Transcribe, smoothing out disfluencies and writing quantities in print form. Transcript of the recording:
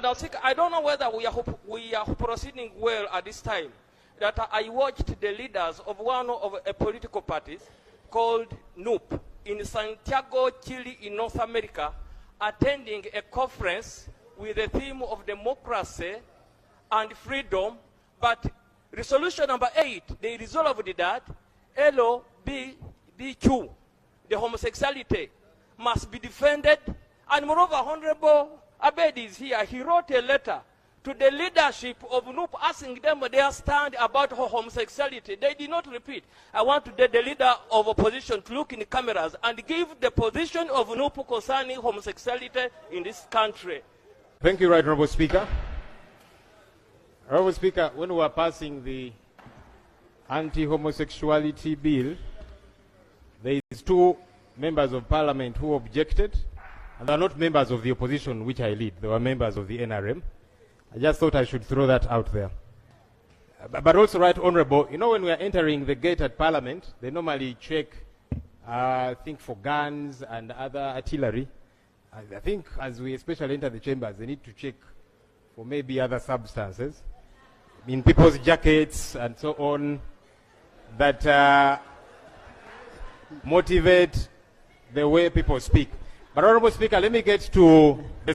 And I think, I don't know whether we are proceeding well at this time, that I watched the leaders of one of a political parties called NUP in Santiago, Chile, in North America, attending a conference with the theme of democracy and freedom. But resolution number 8, they resolved that LGBTQ, the homosexuality, must be defended. And moreover, Honorable Abed is here. He wrote a letter to the leadership of NUP asking them their stand about homosexuality. They did not repeat. I want the leader of opposition to look in the cameras and give the position of NUP concerning homosexuality in this country. Thank you, Right Honorable Speaker. Honorable Speaker, when we were passing the anti-homosexuality bill, there is 2 members of parliament who objected, and they are not members of the opposition which I lead. They were members of the NRM. I just thought I should throw that out there. But also, Right Honorable, you know, when we are entering the gate at Parliament, they normally check, I think, for guns and other artillery. I think as we especially enter the chambers, they need to check for maybe other substances in people's jackets and so on that motivate the way people speak. But Honorable Speaker, let me get to the